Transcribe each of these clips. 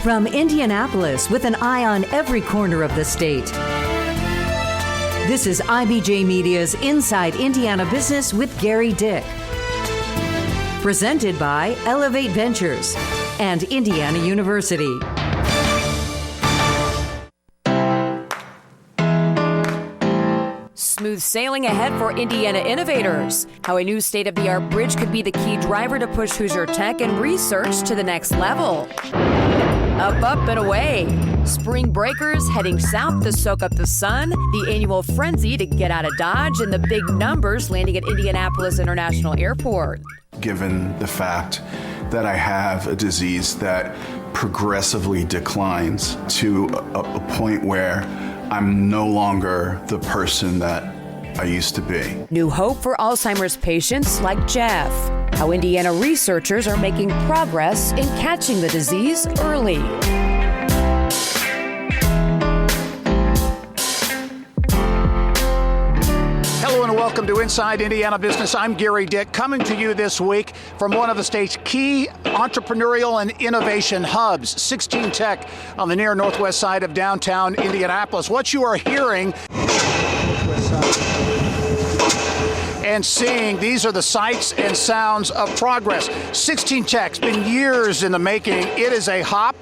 From Indianapolis, with an eye on every corner of the state, this is IBJ Media's Inside Indiana Business with Gary Dick. Presented by Elevate Ventures and Indiana University. Smooth sailing ahead for Indiana innovators. How a new state-of-the-art bridge could be the key driver to push Hoosier tech and research to the next level. Up, and away. Spring breakers heading south to soak up the sun, the annual frenzy to get out of Dodge, and the big numbers landing at Indianapolis International Airport. Given the fact that I have a disease that progressively declines to a point where I'm no longer the person that I used to be. New hope for Alzheimer's patients like Jeff. How Indiana researchers are making progress in catching the disease early. Hello and welcome to Inside Indiana Business. I'm Gary Dick, coming to you this week from one of the state's key entrepreneurial and innovation hubs, 16 Tech, on the near northwest side of downtown Indianapolis. What you are hearing and seeing, these are the sights and sounds of progress. 16 Tech's been years in the making. It is a hop,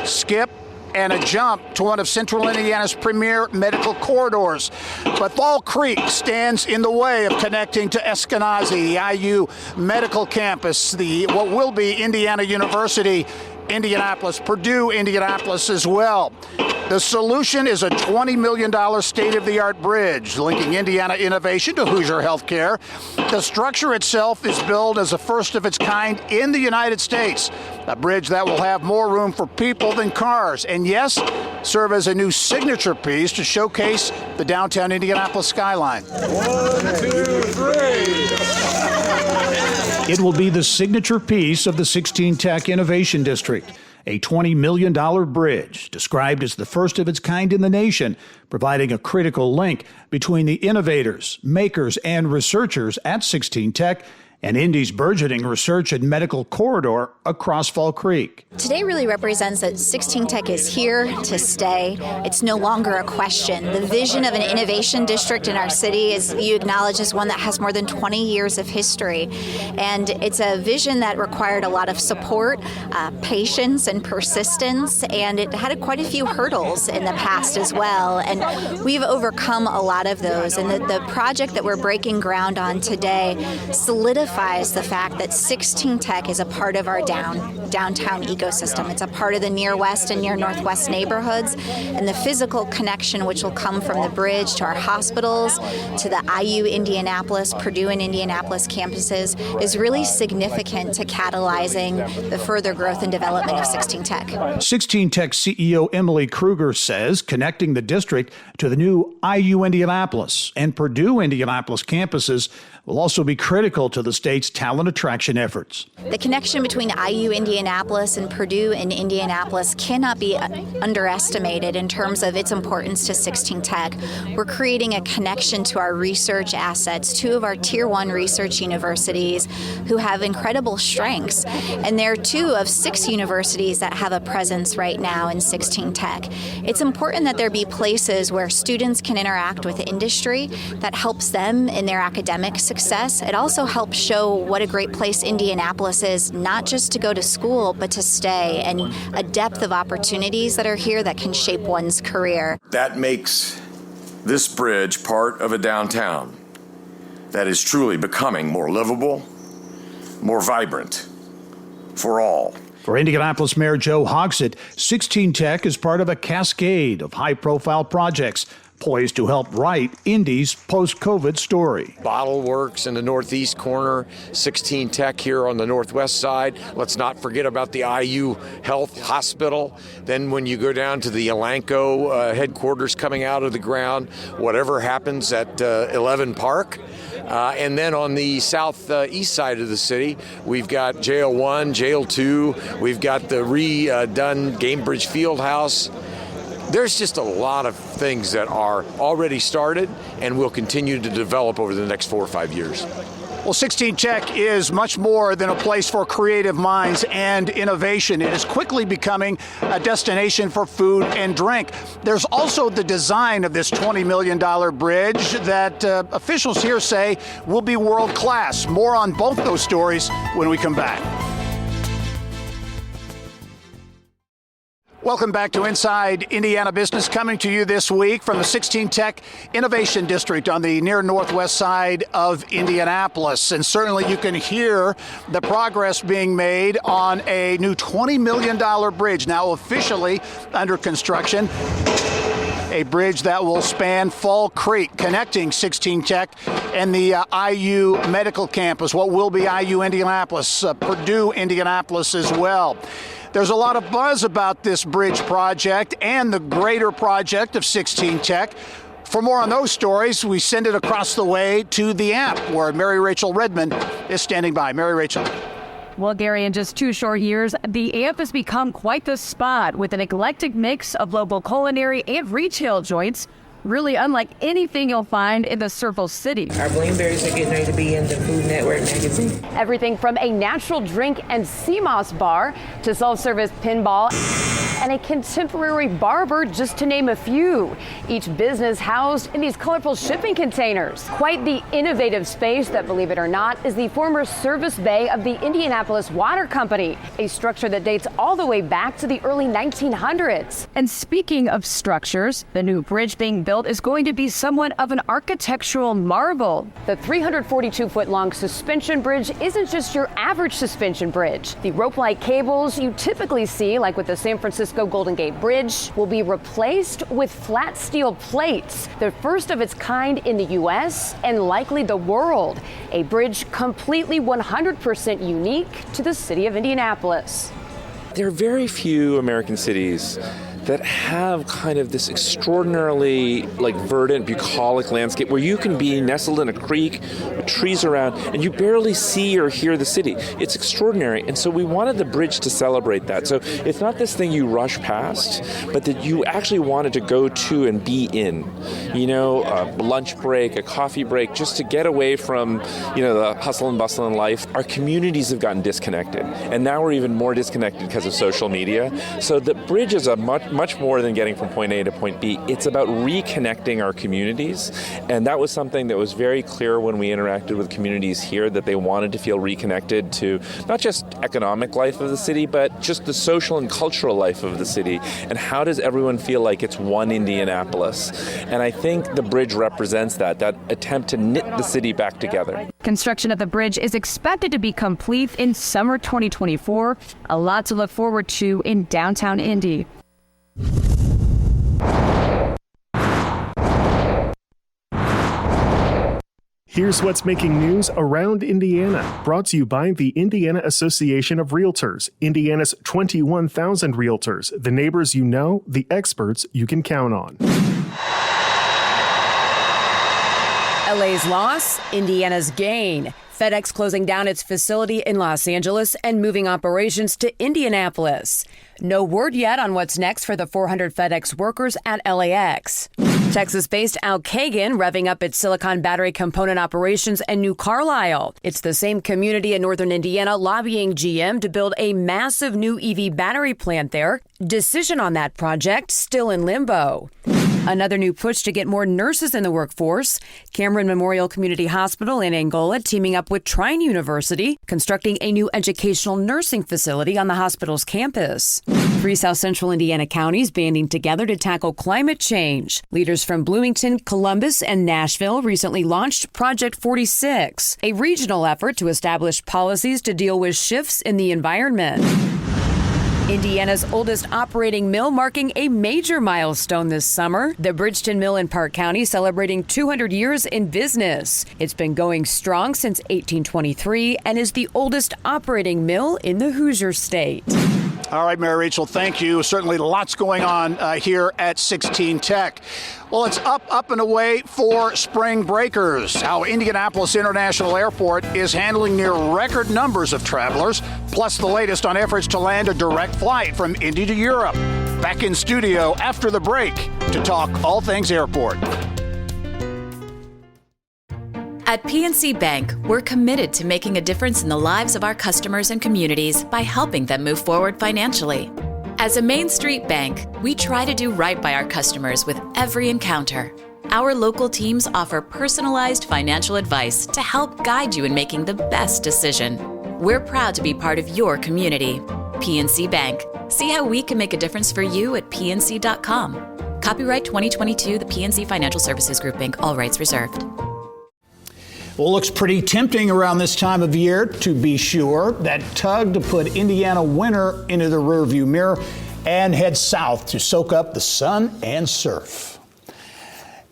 skip, and a jump to one of Central Indiana's premier medical corridors. But Fall Creek stands in the way of connecting to Eskenazi, the IU Medical Campus, what will be Indiana University, Indianapolis, Purdue, Indianapolis as well. The solution is a $20 million state-of-the-art bridge linking Indiana innovation to Hoosier healthcare. The structure itself is billed as a first of its kind in the United States, a bridge that will have more room for people than cars, and yes, serve as a new signature piece to showcase the downtown Indianapolis skyline. 1, 2, 3. It will be the signature piece of the 16 Tech Innovation District, a $20 million bridge described as the first of its kind in the nation, providing a critical link between the innovators, makers, and researchers at 16 Tech and Indy's burgeoning research and medical corridor across Fall Creek. Today really represents that 16 Tech is here to stay. It's no longer a question. The vision of an innovation district in our city, is you acknowledge, is one that has more than 20 years of history. And it's a vision that required a lot of support, patience, and persistence. And it had quite a few hurdles in the past as well. And we've overcome a lot of those. And the project that we're breaking ground on today solidifies the fact that 16 Tech is a part of our downtown ecosystem. It's a part of the near west and near northwest neighborhoods, and the physical connection which will come from the bridge to our hospitals, to the IU Indianapolis, Purdue and Indianapolis campuses is really significant to catalyzing the further growth and development of 16 Tech. 16 Tech CEO Emily Kruger says connecting the district to the new IU Indianapolis and Purdue Indianapolis campuses will also be critical to the state's talent attraction efforts. The connection between IU Indianapolis and Purdue and Indianapolis cannot be underestimated in terms of its importance to 16 Tech. We're creating a connection to our research assets, 2 of our Tier 1 research universities who have incredible strengths. And they're 2 of 6 universities that have a presence right now in 16 Tech. It's important that there be places where students can interact with industry that helps them in their academic success. It also helps show what a great place Indianapolis is, not just to go to school, but to stay, and a depth of opportunities that are here that can shape one's career. That makes this bridge part of a downtown that is truly becoming more livable, more vibrant for all. For Indianapolis Mayor Joe Hogsett, 16 Tech is part of a cascade of high-profile projects poised to help write Indy's post-COVID story. Bottle Works in the northeast corner, 16 Tech here on the northwest side. Let's not forget about the IU Health Hospital. Then when you go down to the Elanco headquarters coming out of the ground, whatever happens at 11 Park. And then on the southeast side of the city, we've got Jail 1, Jail 2, we've got the redone Gamebridge Fieldhouse. There's just a lot of things that are already started and will continue to develop over the next 4 or 5 years. Well, 16 Tech is much more than a place for creative minds and innovation. It is quickly becoming a destination for food and drink. There's also the design of this $20 million bridge that officials here say will be world class. More on both those stories when we come back. Welcome back to Inside Indiana Business, coming to you this week from the 16 Tech Innovation District on the near northwest side of Indianapolis. And certainly you can hear the progress being made on a new $20 million bridge, now officially under construction. A bridge that will span Fall Creek, connecting 16 Tech and the IU Medical Campus, what will be IU Indianapolis, Purdue Indianapolis as well. There's a lot of buzz about this bridge project and the greater project of 16 Tech. For more on those stories, we send it across the way to the AMP, where Mary Rachel Redmond is standing by. Mary Rachel. Well, Gary, in just 2 short years, the AMP has become quite the spot with an eclectic mix of local culinary and retail joints, really unlike anything you'll find in the Circle City. Our Blameberries are getting ready to be in the Food Network magazine. Everything from a natural drink and CMOS bar to self-service pinball and a contemporary barber, just to name a few. Each business housed in these colorful shipping containers. Quite the innovative space that, believe it or not, is the former service bay of the Indianapolis Water Company, a structure that dates all the way back to the early 1900s. And speaking of structures, the new bridge being built is going to be somewhat of an architectural marvel. The 342-foot-long suspension bridge isn't just your average suspension bridge. The rope-like cables you typically see, like with the San Francisco Golden Gate Bridge, will be replaced with flat steel plates, the first of its kind in the U.S. and likely the world. A bridge completely 100% unique to the city of Indianapolis. There are very few American cities that have kind of this extraordinarily verdant, bucolic landscape where you can be nestled in a creek with trees around and you barely see or hear the city. It's extraordinary. And so we wanted the bridge to celebrate that. So it's not this thing you rush past, but that you actually wanted to go to and be in. A lunch break, a coffee break, just to get away from, the hustle and bustle in life. Our communities have gotten disconnected. And now we're even more disconnected because of social media. So the bridge is a much more than getting from point A to point B. It's about reconnecting our communities. And that was something that was very clear when we interacted with communities here, that they wanted to feel reconnected to not just economic life of the city, but just the social and cultural life of the city. And how does everyone feel like it's one Indianapolis? And I think the bridge represents that attempt to knit the city back together. Construction of the bridge is expected to be complete in summer 2024. A lot to look forward to in downtown Indy. Here's what's making news around Indiana, brought to you by the Indiana Association of Realtors, Indiana's 21,000 realtors, the neighbors you know, the experts you can count on. LA's loss, Indiana's gain. FedEx closing down its facility in Los Angeles and moving operations to Indianapolis. No word yet on what's next for the 400 FedEx workers at LAX. Texas-based Al Kagan revving up its silicon battery component operations in New Carlisle. It's the same community in northern Indiana lobbying GM to build a massive new EV battery plant there. Decision on that project still in limbo. Another new push to get more nurses in the workforce. Cameron Memorial Community Hospital in Angola teaming up with Trine University, constructing a new educational nursing facility on the hospital's campus. 3 South Central Indiana counties banding together to tackle climate change. Leaders from Bloomington, Columbus, and Nashville recently launched Project 46, a regional effort to establish policies to deal with shifts in the environment. Indiana's oldest operating mill marking a major milestone this summer. The Bridgeton Mill in Park County celebrating 200 years in business. It's been going strong since 1823 and is the oldest operating mill in the Hoosier state. All right, Mary Rachel, thank you. Certainly lots going on here at 16 Tech. Well, it's up and away for spring breakers. How Indianapolis International Airport is handling near record numbers of travelers, plus the latest on efforts to land a direct flight from Indy to Europe. Back in studio after the break to talk all things airport. At PNC Bank, we're committed to making a difference in the lives of our customers and communities by helping them move forward financially. As a Main Street bank, we try to do right by our customers with every encounter. Our local teams offer personalized financial advice to help guide you in making the best decision. We're proud to be part of your community. PNC Bank. See how we can make a difference for you at pnc.com. Copyright 2022, the PNC Financial Services Group, Inc., all rights reserved. Well, looks pretty tempting around this time of year, to be sure. That tug to put Indiana winter into the rearview mirror and head south to soak up the sun and surf.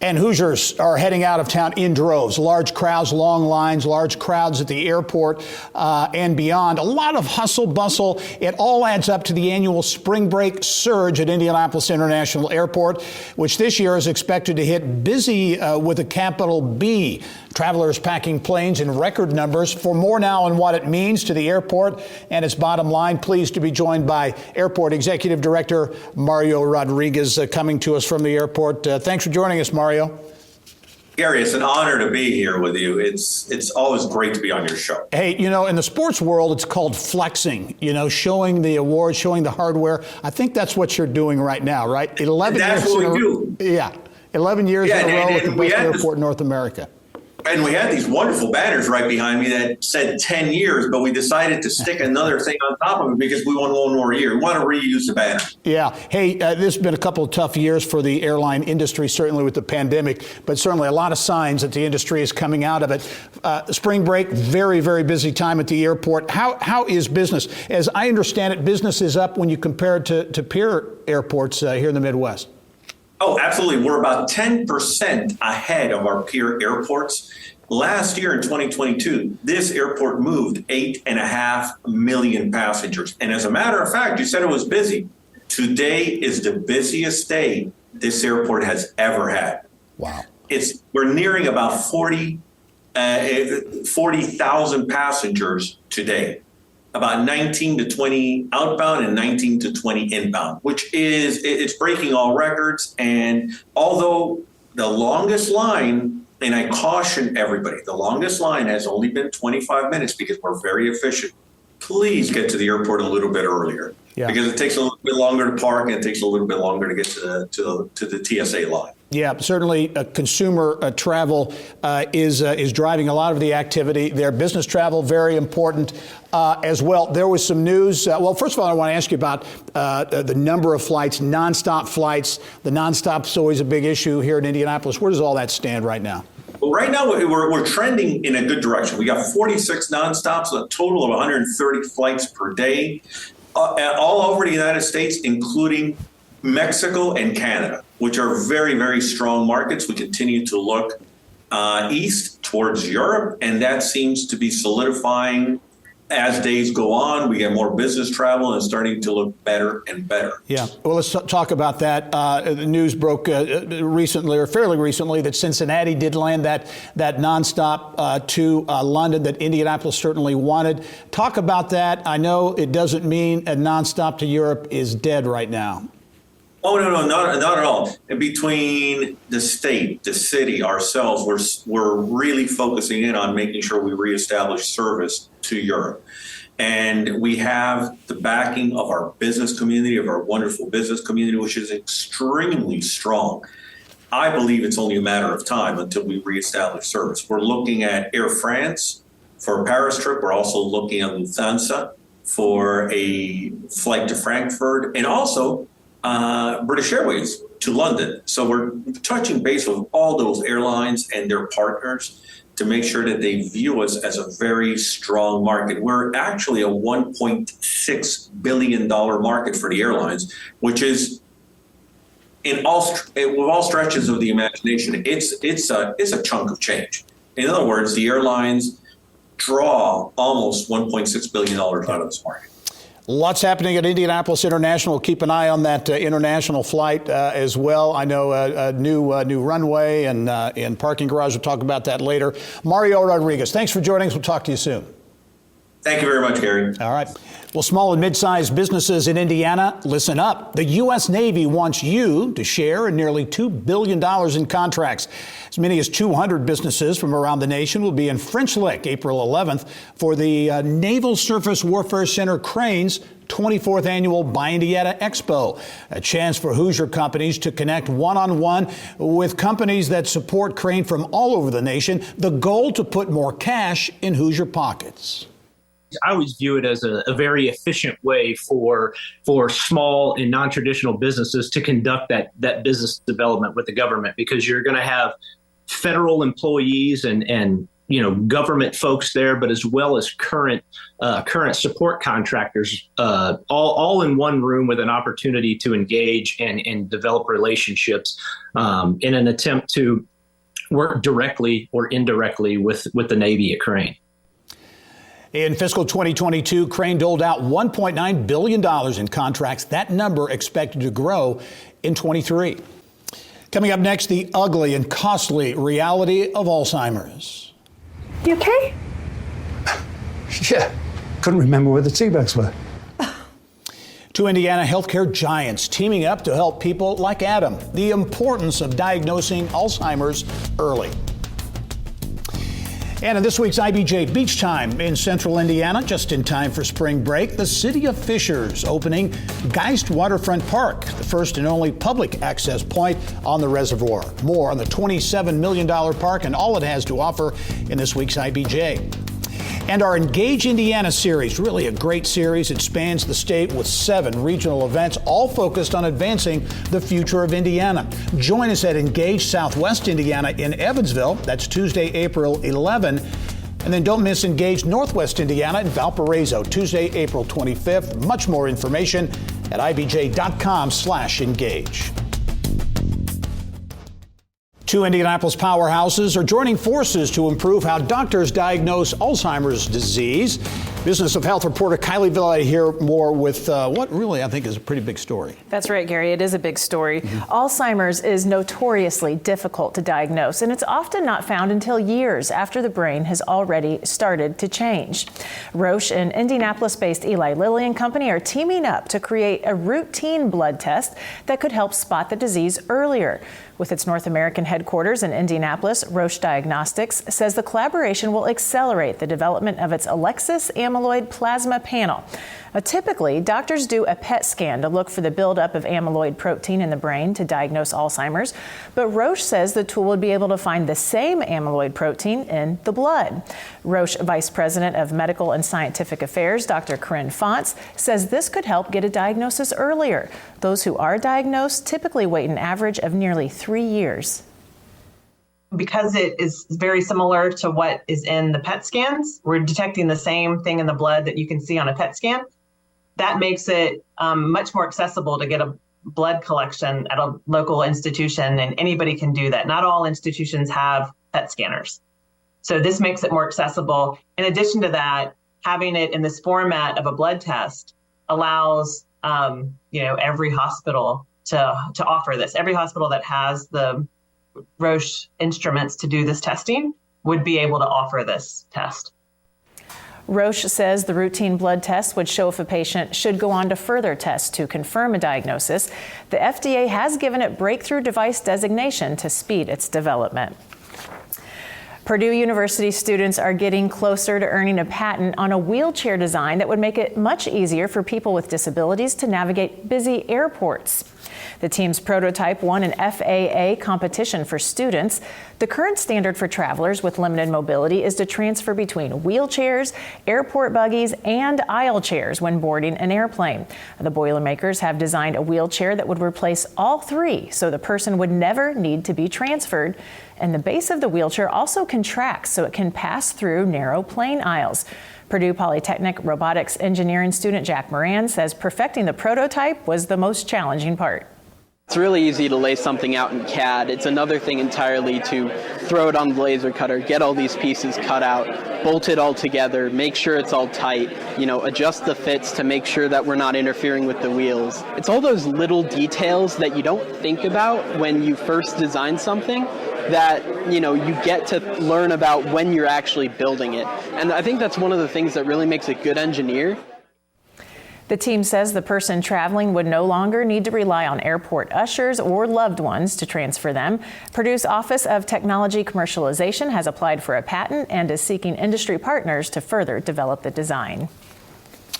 And Hoosiers are heading out of town in droves. Large crowds, long lines, large crowds at the airport and beyond. A lot of hustle, bustle. It all adds up to the annual spring break surge at Indianapolis International Airport, which this year is expected to hit busy with a capital B. Travelers packing planes in record numbers. For more now on what it means to the airport and its bottom line, pleased to be joined by Airport Executive Director Mario Rodriguez, coming to us from the airport. Thanks for joining us, Mario. Gary, it's an honor to be here with you. It's always great to be on your show. Hey, in the sports world, it's called flexing, showing the awards, showing the hardware. I think that's what you're doing right now, right? 11 that's years what we do. Yeah, 11 years in a row with the best airport in North America. And we had these wonderful banners right behind me that said 10 years, but we decided to stick another thing on top of it because we want one more year. We want to reuse the banner. Yeah. Hey, this has been a couple of tough years for the airline industry, certainly with the pandemic, but certainly a lot of signs that the industry is coming out of it. Spring break, very, very busy time at the airport. How is business? As I understand it, business is up when you compare it to peer airports here in the Midwest. Oh, absolutely. We're about 10% ahead of our peer airports. Last year in 2022, this airport moved 8.5 million passengers. And as a matter of fact, you said it was busy. Today is the busiest day this airport has ever had. Wow. We're nearing about 40,000 passengers today. About 19 to 20 outbound and 19 to 20 inbound, which it's breaking all records. And although the longest line, and I caution everybody, the longest line has only been 25 minutes because we're very efficient. Please get to the airport a little bit earlier because it takes a little bit longer to park and it takes a little bit longer to get to the TSA line. Yeah, certainly consumer travel is driving a lot of the activity. Their business travel, very important as well. There was some news. Well, first of all, I want to ask you about the number of flights, nonstop flights. The nonstop is always a big issue here in Indianapolis. Where does all that stand right now? Well, right now, we're trending in a good direction. We got 46 nonstops, a total of 130 flights per day, all over the United States, including Mexico and Canada, which are very, very strong markets. We continue to look east towards Europe, and that seems to be solidifying as days go on. We get more business travel and starting to look better and better. Yeah. Well, let's talk about that. The news broke recently, or fairly recently, that Cincinnati did land that nonstop to London that Indianapolis certainly wanted. Talk about that. I know it doesn't mean a nonstop to Europe is dead right now. Oh, no, not at all. And between the state, the city, ourselves, we're really focusing in on making sure we reestablish service to Europe. And we have the backing of our business community, of our wonderful business community, which is extremely strong. I believe it's only a matter of time until we reestablish service. We're looking at Air France for a Paris trip. We're also looking at Lufthansa for a flight to Frankfurt, and also British Airways to London. So we're touching base with all those airlines and their partners to make sure that they view us as a very strong market. We're actually a $1.6 billion market for the airlines, which is with all stretches of the imagination, it's a chunk of change. In other words, the airlines draw almost $1.6 billion out of this market. Lots happening at Indianapolis International. Keep an eye on that international flight as well. I know a new runway and parking garage. We'll talk about that later. Mario Rodriguez, thanks for joining us. We'll talk to you soon. Thank you very much, Gary. All right. Well, small and mid-sized businesses in Indiana, listen up. The U.S. Navy wants you to share in nearly $2 billion in contracts. As many as 200 businesses from around the nation will be in French Lick April 11th for the Naval Surface Warfare Center Cranes 24th Annual Buy Indiana Expo, a chance for Hoosier companies to connect one-on-one with companies that support Crane from all over the nation. The goal to put more cash in Hoosier pockets. I always view it as a very efficient way for small and non-traditional businesses to conduct that business development with the government, because you're going to have federal employees and government folks there, but as well as current support contractors, all in one room with an opportunity to engage and develop relationships in an attempt to work directly or indirectly with the Navy at Crane. In fiscal 2022, Crane doled out $1.9 billion in contracts. That number expected to grow in 23. Coming up next, the ugly and costly reality of Alzheimer's. You okay? Yeah, couldn't remember where the tea bags were. Two Indiana healthcare giants teaming up to help people like Adam. The importance of diagnosing Alzheimer's early. And in this week's IBJ Beach Time in central Indiana, just in time for spring break, the city of Fishers opening Geist Waterfront Park, the first and only public access point on the reservoir. More on the $27 million park and all it has to offer in this week's IBJ. And our Engage Indiana series, really a great series. It spans the state with 7 regional events, all focused on advancing the future of Indiana. Join us at Engage Southwest Indiana in Evansville. That's Tuesday, April 11. And then don't miss Engage Northwest Indiana in Valparaiso, Tuesday, April 25th. Much more information at ibj.com/engage. Two Indianapolis powerhouses are joining forces to improve how doctors diagnose Alzheimer's disease. Business of Health reporter Kylie Villa here more with what really I think is a pretty big story. That's right, Gary. It is a big story. Alzheimer's is notoriously difficult to diagnose, and it's often not found until years after the brain has already started to change. Roche and Indianapolis-based Eli Lilly and Company are teaming up to create a routine blood test that could help spot the disease earlier. With its North American headquarters in Indianapolis, Roche Diagnostics says the collaboration will accelerate the development of its Alexis amyloid plasma panel. Typically, doctors do a PET scan to look for the buildup of amyloid protein in the brain to diagnose Alzheimer's, but Roche says the tool would be able to find the same amyloid protein in the blood. Roche Vice President of Medical and Scientific Affairs, Dr. Corinne Fonts, says this could help get a diagnosis earlier. Those who are diagnosed typically wait an average of nearly 3 years. Because it is very similar to what is in the PET scans, we're detecting the same thing in the blood that you can see on a PET scan. That makes it much more accessible to get a blood collection at a local institution, and anybody can do that. Not all institutions have PET scanners. So this makes it more accessible. In addition to that, having it in this format of a blood test allows every hospital to offer this. Every hospital that has the Roche instruments to do this testing would be able to offer this test. Roche says the routine blood test would show if a patient should go on to further tests to confirm a diagnosis. The FDA has given it breakthrough device designation to speed its development. Purdue University students are getting closer to earning a patent on a wheelchair design that would make it much easier for people with disabilities to navigate busy airports. The team's prototype won an FAA competition for students. The current standard for travelers with limited mobility is to transfer between wheelchairs, airport buggies, and aisle chairs when boarding an airplane. The Boilermakers have designed a wheelchair that would replace all 3, so the person would never need to be transferred. And the base of the wheelchair also contracts so it can pass through narrow plane aisles. Purdue Polytechnic robotics engineering student Jack Moran says perfecting the prototype was the most challenging part. It's really easy to lay something out in CAD. It's another thing entirely to throw it on the laser cutter, get all these pieces cut out, bolt it all together, make sure it's all tight, adjust the fits to make sure that we're not interfering with the wheels. It's all those little details that you don't think about when you first design something, that, you get to learn about when you're actually building it. And I think that's one of the things that really makes a good engineer. The team says the person traveling would no longer need to rely on airport ushers or loved ones to transfer them. Purdue's Office of Technology Commercialization has applied for a patent and is seeking industry partners to further develop the design.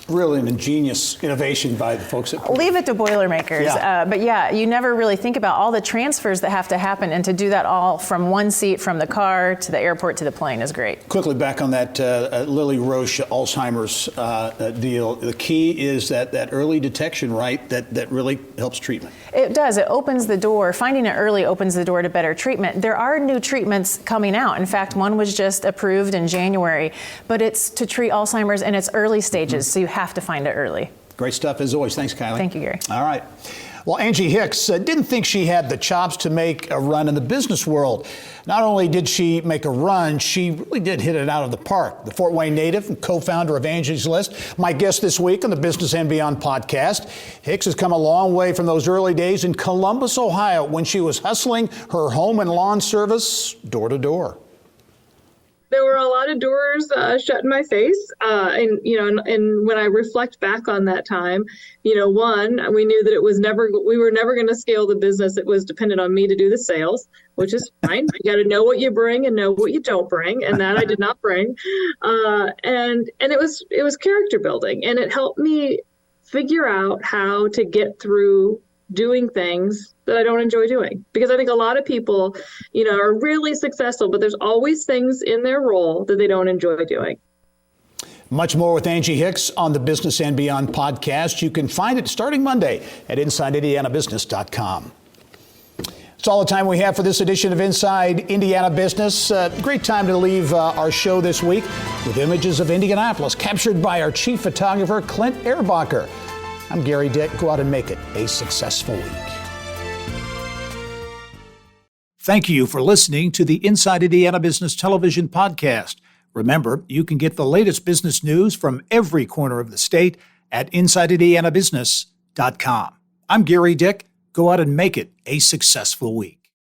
Really an ingenious innovation by the folks at Purdue. Leave it to Boilermakers. Yeah. But you never really think about all the transfers that have to happen, and to do that all from one seat, from the car to the airport to the plane, is great. Quickly back on that Lilly Roche Alzheimer's deal. The key is that early detection, right? That really helps treatment. It does. It opens the door. Finding it early opens the door to better treatment. There are new treatments coming out. In fact, one was just approved in January, but it's to treat Alzheimer's in its early stages, so you have to find it early. Great stuff as always. Thanks, Kylie. Thank you, Gary. All right. Well, Angie Hicks didn't think she had the chops to make a run in the business world. Not only did she make a run, she really did hit it out of the park. The Fort Wayne native and co-founder of Angie's List, my guest this week on the Business and Beyond podcast. Hicks has come a long way from those early days in Columbus, Ohio, when she was hustling her home and lawn service door to door. There were a lot of doors shut in my face. And when I reflect back on that time, one, we knew that we were never going to scale the business. It was dependent on me to do the sales, which is fine. You got to know what you bring and know what you don't bring. And that I did not bring. And it was character building, and it helped me figure out how to get through doing things that I don't enjoy doing. Because I think a lot of people, are really successful, but there's always things in their role that they don't enjoy doing. Much more with Angie Hicks on the Business and Beyond podcast. You can find it starting Monday at InsideIndianaBusiness.com. It's all the time we have for this edition of Inside Indiana Business. Great time to leave our show this week with images of Indianapolis captured by our chief photographer, Clint Ehrbacher. I'm Gary Dick. Go out and make it a successful week. Thank you for listening to the Inside Indiana Business Television podcast. Remember, you can get the latest business news from every corner of the state at InsideIndianaBusiness.com. I'm Gary Dick. Go out and make it a successful week.